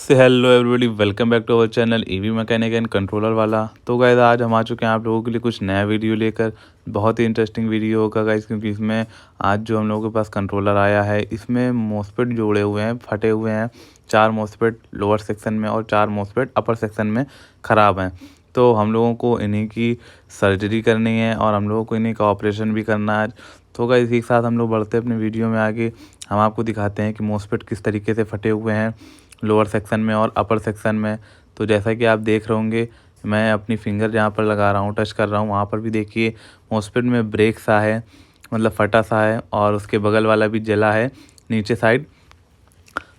से hello everybody, welcome back to our channel EV mechanic and controller वाला। तो guys आज हम आ चुके हैं आप लोगों के लिए कुछ नया वीडियो लेकर। बहुत ही इंटरेस्टिंग वीडियो होगा गाइस, क्योंकि इसमें आज जो हम लोगों के पास कंट्रोलर आया है इसमें मॉसफेट जोड़े हुए हैं, फटे हुए हैं। 4 मॉसफेट लोअर सेक्शन में और 4 मॉसफेट अपर सेक्शन में ख़राब हैं। तो हम लोगों को इन्हीं की सर्जरी करनी है और हम लोगों को इन्हीं का ऑपरेशन भी करना है। तो गाइस इसी के साथ हम लोग बढ़ते अपने वीडियो में आगे। हम आपको दिखाते हैं कि मॉसफेट किस तरीके से फटे हुए हैं लोअर सेक्शन में और अपर सेक्शन में। तो जैसा कि आप देख रहे होंगे, मैं अपनी फिंगर जहाँ पर लगा रहा हूँ, टच कर रहा हूँ, वहाँ पर भी देखिए मॉसफेट में ब्रेक सा है, मतलब फटा सा है, और उसके बगल वाला भी जला है नीचे साइड।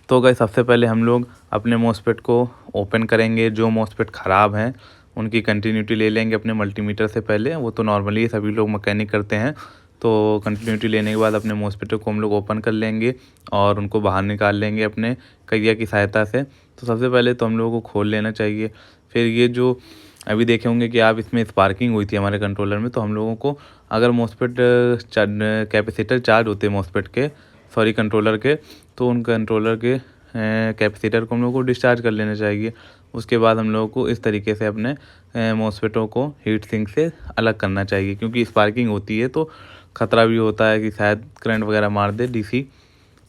तो गाइस सबसे पहले हम लोग अपने मॉसफेट को ओपन करेंगे। जो मॉसफेट ख़राब हैं उनकी कंटिन्यूटी ले लेंगे अपने मल्टीमीटर से पहले। वो तो नॉर्मली सभी लोग मैकेनिक करते हैं। तो कंटिन्यूटी लेने के बाद अपने मॉसफेट को हम लोग ओपन कर लेंगे और उनको बाहर निकाल लेंगे अपने कैया की सहायता से। तो सबसे पहले तो हम लोगों को खोल लेना चाहिए। फिर ये जो अभी देखे होंगे कि आप इसमें स्पार्किंग हुई थी हमारे कंट्रोलर में, तो हम लोगों को अगर मॉसफेट कैपेसिटर चार्ज होते हैं मॉसफेट के, सॉरी कंट्रोलर के, तो उन कंट्रोलर के कैपेसिटर को हम लोग को डिस्चार्ज कर लेना चाहिए। उसके बाद हम लोगों को इस तरीके से अपने मॉसफेटों को हीट सिंक से अलग करना चाहिए, क्योंकि स्पार्किंग होती है तो ख़तरा भी होता है कि शायद करंट वगैरह मार दे, डीसी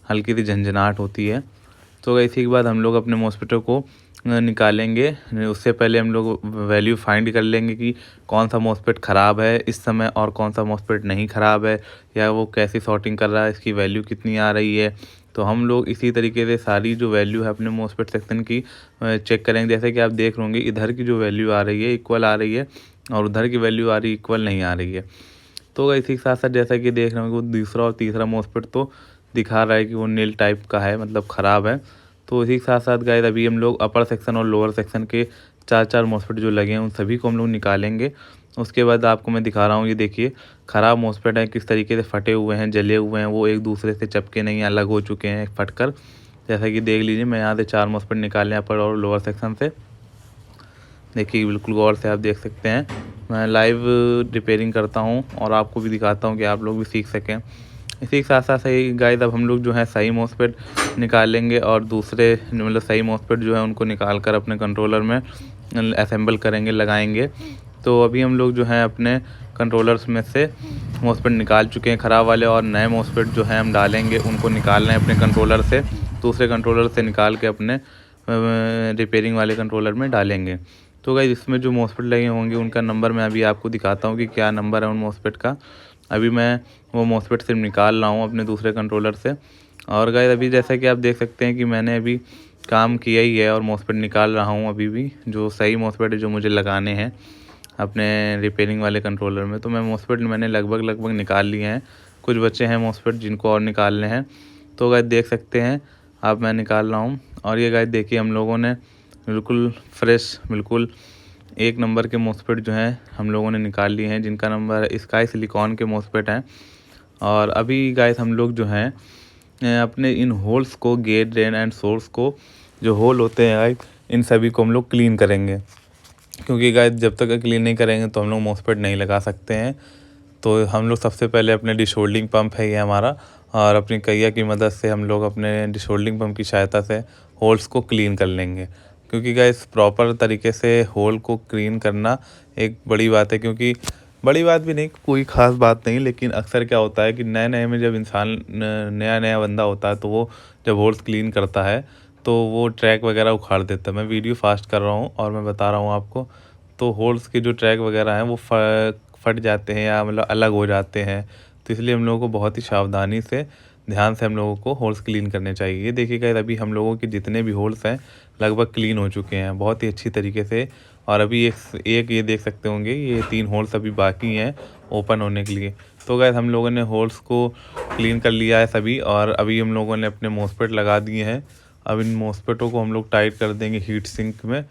हल्की सी झंझनाहट होती है। तो इसी के बाद हम लोग अपने मॉसफेटों को निकालेंगे। उससे पहले हम लोग वैल्यू फाइंड कर लेंगे कि कौन सा मॉसफेट ख़राब है इस समय और कौन सा मॉसफेट नहीं ख़राब है, या वो कैसी सॉर्टिंग कर रहा है, इसकी वैल्यू कितनी आ रही है। तो हम लोग इसी तरीके से सारी जो वैल्यू है अपने मॉसफेट सेक्शन की चेक करेंगे। जैसे कि आप देख होंगे इधर की जो वैल्यू आ रही है इक्वल आ रही है, और उधर की वैल्यू आ रही है इक्वल नहीं आ रही है। तो इसी के साथ साथ जैसा कि देख रहे होंगे वो दूसरा और तीसरा मॉसफेट तो दिखा रहा है कि वो नील टाइप का है, मतलब ख़राब है। तो इसी के साथ साथ गाइस अभी हम लोग अपर सेक्शन और लोअर सेक्शन के 4 मॉसफेट जो लगे हैं उन सभी को हम लोग निकालेंगे। उसके बाद आपको मैं दिखा रहा हूँ, ये देखिए ख़राब मॉसफेट है किस तरीके से फटे हुए हैं, जले हुए हैं, वो एक दूसरे से चपके नहीं, अलग हो चुके हैं फटकर। जैसा कि देख लीजिए, मैं यहाँ से 4 मॉसफेट निकाले अपर और लोअर सेक्शन से। देखिए बिल्कुल गौर से आप देख सकते हैं, मैं लाइव रिपेयरिंग करता हूँ और आपको भी दिखाता हूँ कि आप लोग भी सीख सकें। इसी के साथ साथ सही गाइस अब हम लोग जो है सही मॉसफेट निकालेंगे और दूसरे मतलब सही मॉसफेट जो है उनको निकाल कर अपने कंट्रोलर में असेंबल करेंगे, लगाएंगे। तो अभी हम लोग जो है अपने कंट्रोलर्स में से मॉसफेट निकाल चुके हैं ख़राब वाले, और नए मॉसफेट जो है हम डालेंगे, उनको निकाल रहे हैं अपने कंट्रोलर से, दूसरे कंट्रोलर से निकाल के अपने रिपेयरिंग वाले कंट्रोलर में डालेंगे। तो गाइस इसमें जो मॉसफेट लगे होंगे उनका नंबर मैं अभी आपको दिखाता हूँ कि क्या नंबर है उन मॉसफेट का। अभी मैं वो मॉसफेट सिर्फ निकाल रहा हूँ अपने दूसरे कंट्रोलर से। और गाइस अभी जैसा कि आप देख सकते हैं कि मैंने अभी काम किया ही है और मॉसफेट निकाल रहा हूँ अभी भी, जो सही मॉसफेट है जो मुझे लगाने हैं अपने रिपेयरिंग वाले कंट्रोलर में। तो मैं मॉसफेट मैंने लगभग निकाल लिए हैं। कुछ बच्चे हैं मॉसफेट जिनको और निकालने हैं। तो गाइस देख सकते हैं आप, मैं निकाल रहा हूँ। और ये गाइस देखिए हम लोगों ने बिल्कुल फ्रेश, बिल्कुल 1 नंबर के मॉसफेट जो हैं हम लोगों ने निकाल लिए हैं, जिनका नंबर स्काई सिलिकॉन के मॉसफेट हैं। और अभी गाइस हम लोग जो हैं अपने इन होल्स को, गेट, ड्रेन एंड सोर्स को, जो होल होते हैं गाइस, इन सभी को हम लोग क्लीन करेंगे, क्योंकि गाइस जब तक क्लीन नहीं करेंगे तो हम लोग मॉसफेट नहीं लगा सकते हैं। तो हम लोग सबसे पहले अपने डिशोल्डिंग पंप है ये हमारा, और अपनी कैया की मदद से हम लोग अपने डिशोल्डिंग पंप की सहायता से होल्स को क्लीन कर लेंगे। क्योंकि गाइस प्रॉपर तरीके से होल को क्लीन करना एक बड़ी बात है, क्योंकि बड़ी बात भी नहीं, कोई ख़ास बात नहीं, लेकिन अक्सर क्या होता है कि नए नए में जब इंसान नया नया बंदा होता है तो वो जब होल्स क्लीन करता है तो वो ट्रैक वगैरह उखाड़ देता है। मैं वीडियो फास्ट कर रहा हूँ और मैं बता रहा हूँ आपको। तो होल्स के जो ट्रैक वगैरह हैं वो फट जाते हैं या मतलब अलग हो जाते हैं। तो इसलिए हम लोगों को बहुत ही सावधानी से, ध्यान से हम लोगों को होल्स क्लीन करने चाहिए। ये देखिए गाइस अभी हम लोगों के जितने भी होल्स हैं लगभग क्लीन हो चुके हैं बहुत ही अच्छी तरीके से। और अभी एक ये देख सकते होंगे, ये 3 होल्स अभी बाकी हैं ओपन होने के लिए। तो गाइस हम लोगों ने होल्स को क्लीन कर लिया है सभी, और अभी हम लोगों ने अपने मॉसफेट लगा दिए हैं। अब इन मॉसफेटों को हम लोग टाइट कर देंगे हीट सिंक में।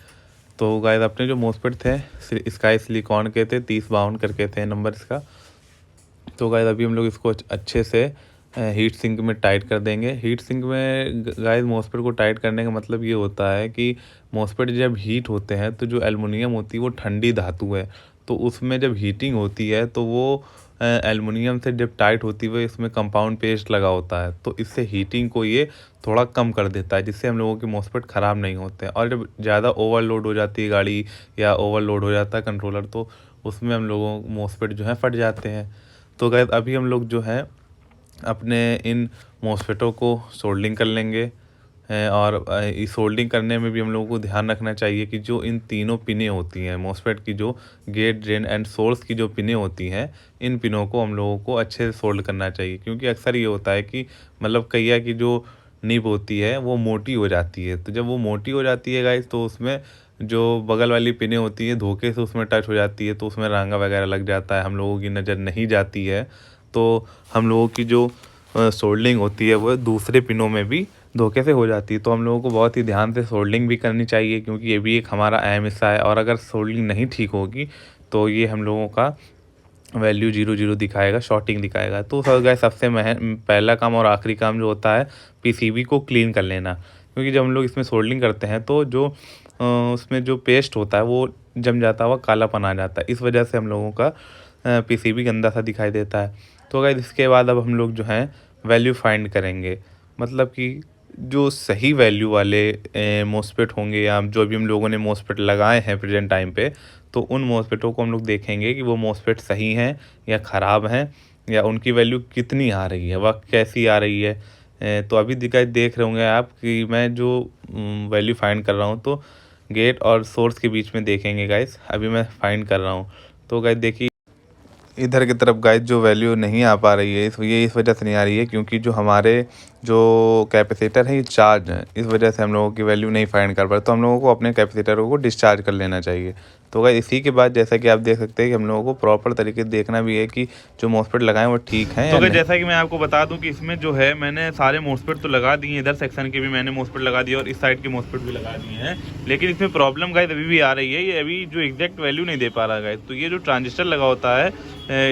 तो गाइस अपने जो मॉसफेट थे स्काई सिलिकॉन के थे, 3052 करके थे नंबर इसका। तो गाइस अभी हम लोग इसको अच्छे से हीट सिंक में टाइट कर देंगे। हीट सिंक में गाइस मॉसफेट को टाइट करने का मतलब ये होता है कि मॉसफेट जब हीट होते हैं तो जो एल्युमिनियम होती है वो ठंडी धातु है, तो उसमें जब हीटिंग होती है तो वो एल्युमिनियम से जब टाइट होती है इसमें कंपाउंड पेस्ट लगा होता है, तो इससे हीटिंग को ये थोड़ा कम कर देता है, जिससे हम लोगों की मॉसफेट ख़राब नहीं होते हैं। और जब ज़्यादा ओवरलोड हो जाती है गाड़ी या ओवरलोड हो जाता है कंट्रोलर, तो उसमें हम लोगों मॉसफेट जो है फट जाते हैं। तो गाइस अभी हम लोग जो है अपने इन मॉसफेटों को सोल्डिंग कर लेंगे। और इस सोल्डिंग करने में भी हम लोगों को ध्यान रखना चाहिए कि जो इन तीनों पिनें होती हैं मॉसफेट की, जो गेट, ड्रेन एंड सोर्स की जो पिनें होती हैं, इन पिनों को हम लोगों को अच्छे से सोल्ड करना चाहिए। क्योंकि अक्सर ये होता है कि मतलब कईया की जो निब होती है वो मोटी हो जाती है, तो जब वो मोटी हो जाती है गाइस, तो उसमें जो बगल वाली पिनें होती है धोखे से उसमें टच हो जाती है, तो उसमें रांगा वगैरह लग जाता है, हम लोगों की नज़र नहीं जाती है। तो हम लोगों की जो सोल्डिंग होती है वो दूसरे पिनों में भी धोखे से हो जाती है। तो हम लोगों को बहुत ही ध्यान से सोल्डिंग भी करनी चाहिए, क्योंकि ये भी एक हमारा अहम हिस्सा है। और अगर सोल्डिंग नहीं ठीक होगी तो ये हम लोगों का वैल्यू 0 0 दिखाएगा, शॉर्टिंग दिखाएगा। तो सर गाइस सबसे पहला काम और आखिरी काम जो होता है पीसीबी को क्लीन कर लेना। क्योंकि जब हम लोग इसमें सोल्डिंग करते हैं तो जो उसमें जो पेस्ट होता है वो जम जाता हुआ कालापन आ जाता है, इस वजह से हम लोगों का पीसीबी गंदा सा दिखाई देता है। तो गाइस इसके बाद अब हम लोग जो है वैल्यू फाइंड करेंगे, मतलब कि जो सही वैल्यू वाले मॉसफेट होंगे या जो भी हम लोगों ने मॉसफेट लगाए हैं प्रेजेंट टाइम पे, तो उन मॉसफेटों को हम लोग देखेंगे कि वो मॉसफेट सही हैं या ख़राब हैं, या उनकी वैल्यू कितनी आ रही है, वह कैसी आ रही है। तो अभी देख रहे होंगे आप कि मैं जो वैल्यू फाइंड कर रहा हूँ, तो गेट और सोर्स के बीच में देखेंगे गाइस, अभी मैं फाइंड कर रहा हूँ। तो गाइस देखिए इधर की तरफ गाइस जो वैल्यू नहीं आ पा रही है, इस वजह से नहीं आ रही है क्योंकि जो हमारे जो कैपेसिटर है ये चार्ज है, इस वजह से हम लोगों की वैल्यू नहीं फाइंड कर पा रहे। तो हम लोगों को अपने कैपेसिटरों को डिस्चार्ज कर लेना चाहिए। तो गाइस इसी के बाद जैसा कि आप देख सकते हैं कि हम लोगों को प्रॉपर तरीके से देखना भी है कि जो मॉसफेट लगाएं वो ठीक है। तो जैसा कि मैं आपको बता दूं कि इसमें जो है मैंने सारे मॉसफेट तो लगा दिए, इधर सेक्शन के भी मैंने मॉसफेट लगा दिए और इस साइड के मॉसफेट भी लगा दिए हैं, लेकिन इसमें प्रॉब्लम गाइस अभी भी आ रही है, ये अभी जो एग्जैक्ट वैल्यू नहीं दे पा रहा गाइस। तो ये जो ट्रांजिस्टर लगा होता है,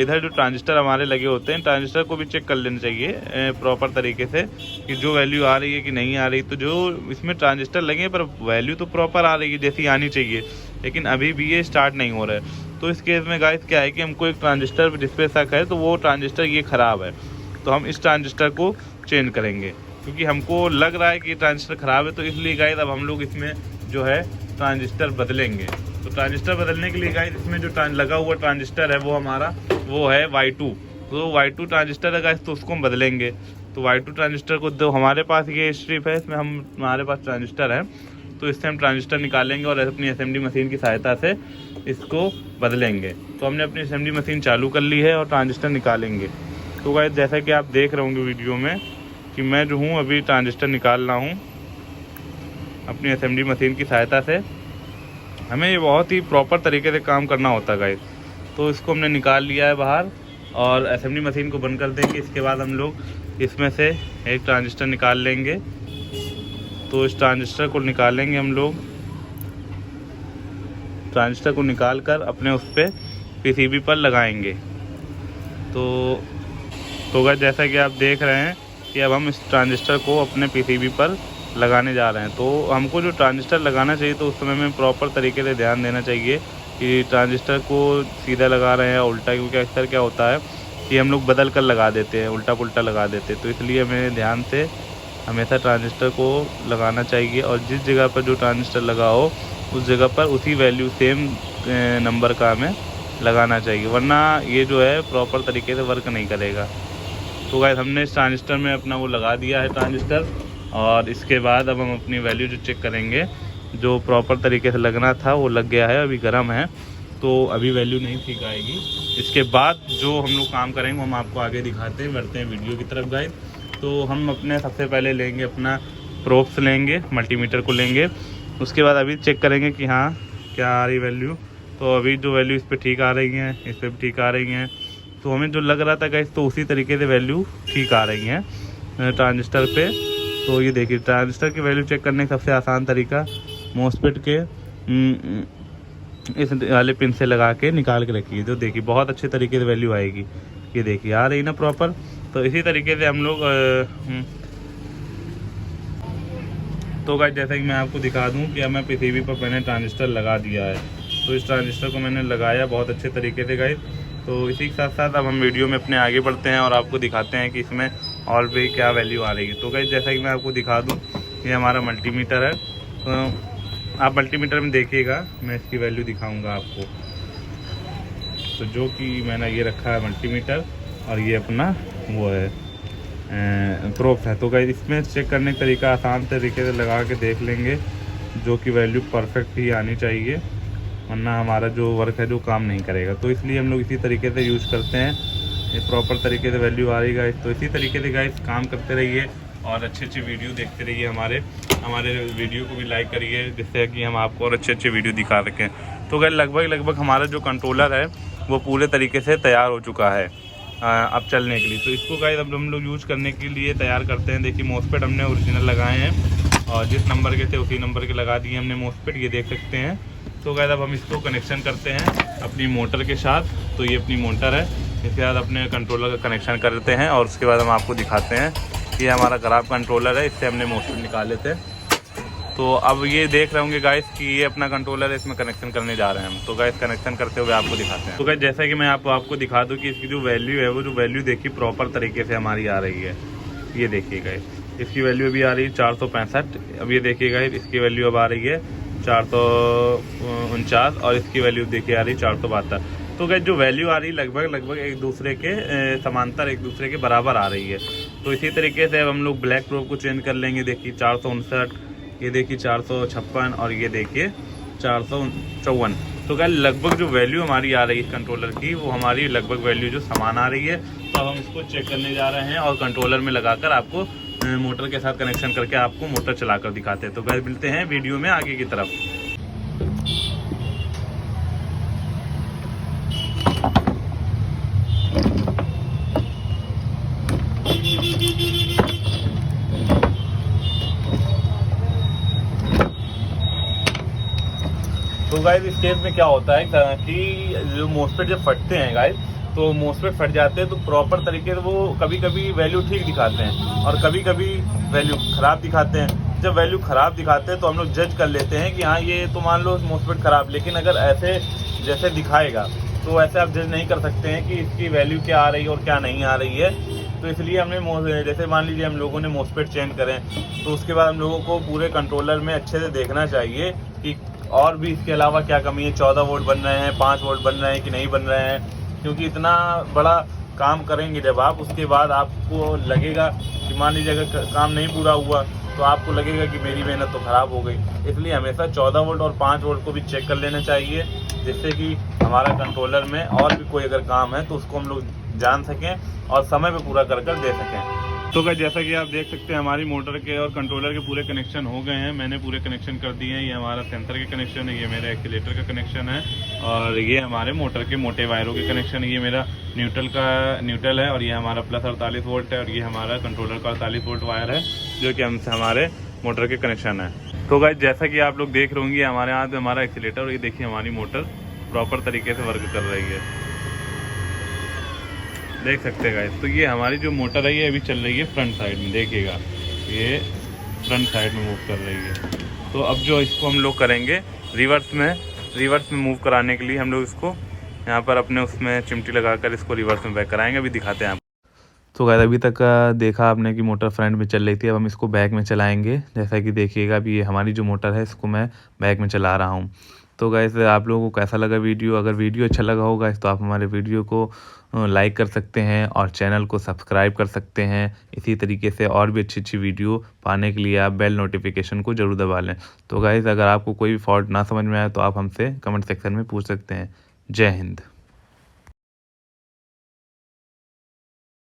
इधर जो ट्रांजिस्टर हमारे लगे होते हैं, ट्रांजिस्टर को भी चेक कर लेना चाहिए प्रॉपर तरीके से कि जो वैल्यू आ रही है कि नहीं आ रही। तो जो इसमें ट्रांजिस्टर लगे पर वैल्यू तो प्रॉपर आ रही है जैसी आनी चाहिए, लेकिन अभी भी ये स्टार्ट नहीं हो रहा है। तो इस केस में गाइस क्या है कि हमको एक ट्रांजिस्टर जिस पे शक है, तो वो ट्रांजिस्टर ये ख़राब है, तो हम इस ट्रांजिस्टर को चेंज करेंगे क्योंकि हमको लग रहा है कि ट्रांजिस्टर ख़राब है। तो इसलिए गाइस अब हम लोग इसमें जो है ट्रांजिस्टर बदलेंगे। तो ट्रांजिस्टर बदलने के लिए गाइस इसमें जो लगा हुआ ट्रांजिस्टर है वो हमारा वो है Y2। तो Y2 ट्रांजिस्टर है गाइस, तो उसको हम बदलेंगे। तो Y2 ट्रांजिस्टर को दो हमारे पास ये स्ट्रिप है, इसमें हमारे पास ट्रांजिस्टर है, तो इससे हम ट्रांजिस्टर निकालेंगे और अपनी असेंबली मशीन की सहायता से इसको बदलेंगे। तो हमने अपनी असेंबली मशीन चालू कर ली है और ट्रांजिस्टर निकालेंगे। तो गाइस जैसा कि आप देख रहे होंगे वीडियो में कि मैं जो हूँ अभी ट्रांजिस्टर निकाल रहा हूँ अपनी असेंबली मशीन की सहायता से। हमें ये बहुत ही प्रॉपर तरीके से काम करना होता है गाइस। तो इसको हमने निकाल लिया है बाहर और असेंबली मशीन को बंद कर देंगे। इसके बाद हम लोग इसमें से एक ट्रांजिस्टर निकाल लेंगे। तो इस ट्रांजिस्टर को निकालेंगे हम लोग, ट्रांजिस्टर को निकाल कर अपने उस पर पीसीबी पर लगाएंगे। तो गाइस जैसा कि आप देख रहे हैं कि अब हम इस ट्रांजिस्टर को अपने पीसीबी पर लगाने जा रहे हैं। तो हमको जो ट्रांजिस्टर लगाना चाहिए तो उस समय में प्रॉपर तरीके से ध्यान देना चाहिए कि ट्रांजिस्टर को सीधा लगा रहे हैं या उल्टा, क्योंकि अक्सर क्या होता है कि हम लोग बदल कर लगा देते हैं, उल्टा पुल्टा लगा देते हैं। तो इसलिए हमें ध्यान से हमेशा ट्रांजिस्टर को लगाना चाहिए और जिस जगह पर जो ट्रांजिस्टर लगा हो उस जगह पर उसी वैल्यू सेम नंबर का हमें लगाना चाहिए, वरना ये जो है प्रॉपर तरीके से वर्क नहीं करेगा। तो गाइस हमने इस ट्रांजिस्टर में अपना वो लगा दिया है ट्रांजिस्टर, और इसके बाद अब हम अपनी वैल्यू जो चेक करेंगे, जो प्रॉपर तरीके से लगना था वो लग गया है, अभी गर्म है तो अभी वैल्यू नहीं ठीक आएगी। इसके बाद जो हम लोग काम करेंगे हम आपको आगे दिखाते हैं, बढ़ते हैं वीडियो की तरफ गाइस। तो हम अपने सबसे पहले लेंगे अपना प्रोब्स लेंगे, मल्टीमीटर को लेंगे, उसके बाद अभी चेक करेंगे कि हाँ क्या आ रही वैल्यू। तो अभी जो वैल्यू इस पर ठीक आ रही हैं, इस पर भी ठीक आ रही हैं, तो हमें जो लग रहा था गाइस तो उसी तरीके से वैल्यू ठीक आ रही हैं ट्रांजिस्टर पे। तो ये देखिए ट्रांजिस्टर की वैल्यू चेक करने का सबसे आसान तरीका मॉसफेट के इस वाले पिन से लगा के निकाल के रखिए, तो देखिए बहुत अच्छे तरीके से वैल्यू आएगी। ये देखिए आ रही ना प्रॉपर। तो इसी तरीके से हम लोग तो गाइस जैसा कि मैं आपको दिखा दूं कि अब मैं पीसीबी पर मैंने ट्रांजिस्टर लगा दिया है। तो इस ट्रांजिस्टर को मैंने लगाया बहुत अच्छे तरीके से गाइस, तो इसी के साथ साथ अब हम वीडियो में अपने आगे बढ़ते हैं और आपको दिखाते हैं कि इसमें और भी क्या वैल्यू आ रही है। तो गाइस जैसा कि मैं आपको दिखा दूँ, ये हमारा मल्टीमीटर है। तो आप मल्टीमीटर में देखिएगा, मैं इसकी वैल्यू दिखाऊंगा आपको। तो जो कि मैंने ये रखा है मल्टीमीटर, और ये अपना वो है प्रोब है। तो गाइस इसमें चेक करने का तरीका आसान तरीके से लगा के देख लेंगे, जो कि वैल्यू परफेक्ट ही आनी चाहिए, वरना हमारा जो वर्क है जो काम नहीं करेगा। तो इसलिए हम लोग इसी तरीके से यूज़ करते हैं, ये प्रॉपर तरीके से वैल्यू आ रही गाइस। तो इसी तरीके से गाइस काम करते रहिए और अच्छे वीडियो देखते रहिए। हमारे वीडियो को भी लाइक करिए, जिससे कि हम आपको और अच्छे वीडियो दिखा सकें। तो गाइस लगभग हमारा जो कंट्रोलर है वो पूरे तरीके से तैयार हो चुका है अब चलने के लिए। तो इसको गाइस अब हम लोग यूज़ करने के लिए तैयार करते हैं। देखिए मोसपेट हमने ओरिजिनल लगाए हैं, और जिस नंबर के थे उसी नंबर के लगा दिए हमने मोसपेट, ये देख सकते हैं। तो गाइस अब हम इसको कनेक्शन करते हैं अपनी मोटर के साथ। तो ये अपनी मोटर है, इसके बाद अपने कंट्रोलर का कनेक्शन करते हैं, और उसके बाद हम आपको दिखाते हैं कि हमारा ख़राब कंट्रोलर है, इससे हमने मोसपेट निकाले थे। तो अब ये देख रहे होंगे गाइस कि ये अपना कंट्रोलर है, इसमें कनेक्शन करने जा रहे हैं हम। तो गाइस कनेक्शन करते हुए आपको दिखाते हैं। तो गाइस जैसा कि मैं आपको दिखा दूं कि इसकी जो वैल्यू है, वो जो वैल्यू देखिए प्रॉपर तरीके से हमारी आ रही है। ये देखिए गाइस, इसकी वैल्यू अभी आ रही है 465। अब ये देखिए गाइस, इसकी वैल्यू अब आ रही है 449, और इसकी वैल्यू देखिए आ रही है 472। तो गाइस जो वैल्यू आ रही है लगभग एक दूसरे के समांतर, एक दूसरे के बराबर आ रही है। तो इसी तरीके से अब हम लोग ब्लैक प्रोब को चेंज कर लेंगे। देखिए 459, ये देखिए 456, और ये देखिए 454। तो गाइस लगभग जो वैल्यू हमारी आ रही है कंट्रोलर की, वो हमारी लगभग वैल्यू जो समान आ रही है। तो अब हम इसको चेक करने जा रहे हैं और कंट्रोलर में लगाकर आपको मोटर के साथ कनेक्शन करके आपको मोटर चलाकर दिखाते हैं। तो गाइस मिलते हैं वीडियो में आगे की तरफ। तो गाइस इस केस में क्या होता है कि जो मोसपेट जब फटते हैं गाइस, तो मोसपेट फट जाते हैं तो प्रॉपर तरीके से वो कभी कभी वैल्यू ठीक दिखाते हैं और कभी कभी वैल्यू ख़राब दिखाते हैं। जब वैल्यू ख़राब दिखाते हैं तो हम लोग जज कर लेते हैं कि हाँ ये तो मान लो मोसपेट ख़राब, लेकिन अगर ऐसे जैसे दिखाएगा तो ऐसे आप जज नहीं कर सकते हैं कि इसकी वैल्यू क्या आ रही है और क्या नहीं आ रही है। तो इसलिए हमने जैसे मान लीजिए हम लोगों ने मोसपेट चेंज करें, तो उसके बाद हम लोगों को पूरे कंट्रोलर में अच्छे से देखना चाहिए कि और भी इसके अलावा क्या कमी है, 14 वोल्ट बन रहे हैं, 5 वोल्ट बन रहे हैं कि नहीं बन रहे हैं। क्योंकि इतना बड़ा काम करेंगे जब आप, उसके बाद आपको लगेगा कि मान लीजिए अगर काम नहीं पूरा हुआ तो आपको लगेगा कि मेरी मेहनत तो ख़राब हो गई। इसलिए हमेशा 14 वोल्ट और 5 वोल्ट को भी चेक कर लेना चाहिए, जिससे कि हमारा कंट्रोलर में और भी कोई अगर काम है तो उसको हम लोग जान सकें और समय पे पूरा कर दे सकें। तो गाइस जैसा कि आप देख सकते हैं हमारी मोटर के और कंट्रोलर के पूरे कनेक्शन हो गए हैं। मैंने पूरे कनेक्शन कर दिए हैं। ये हमारा सेंसर के कनेक्शन है, ये मेरा एक्सीलेटर का कनेक्शन है, और ये हमारे मोटर के मोटे वायरों के कनेक्शन है। ये मेरा न्यूट्रल है, और ये हमारा प्लस 48 वोल्ट है, और ये हमारा कंट्रोलर का 48 वोल्ट वायर है, जो कि हमसे हमारे मोटर के कनेक्शन है। तो गाइस जैसा कि आप लोग देख रहे होंगे हमारे हाथ में हमारा एक्सीलेटर, और ये देखिए हमारी मोटर प्रॉपर तरीके से वर्क कर रही है, देख सकते हैं गाइस। तो ये हमारी जो मोटर है ये अभी चल रही है फ्रंट साइड में, देखिएगा ये फ्रंट साइड में मूव कर रही है। तो अब जो इसको हम लोग करेंगे रिवर्स में मूव कराने के लिए हम लोग इसको यहाँ पर अपने उसमें चिमटी लगाकर इसको रिवर्स में बैक कराएंगे। अभी दिखाते हैं आप। तो गाइस अभी तक देखा आपने कि मोटर फ्रंट में चल रही थी, अब हम इसको बैक में चलाएंगे। जैसा कि देखिएगा अभी ये हमारी जो मोटर है इसको मैं बैक में चला रहा हूँ। तो गाइस आप लोगों को कैसा लगा वीडियो? अगर वीडियो अच्छा लगा होगा तो आप हमारे वीडियो को लाइक कर सकते हैं और चैनल को सब्सक्राइब कर सकते हैं। इसी तरीके से और भी अच्छी वीडियो पाने के लिए आप बेल नोटिफिकेशन को ज़रूर दबा लें। तो गाइस अगर आपको कोई भी फॉल्ट ना समझ में आए तो आप हमसे कमेंट सेक्शन में पूछ सकते हैं। जय हिंद।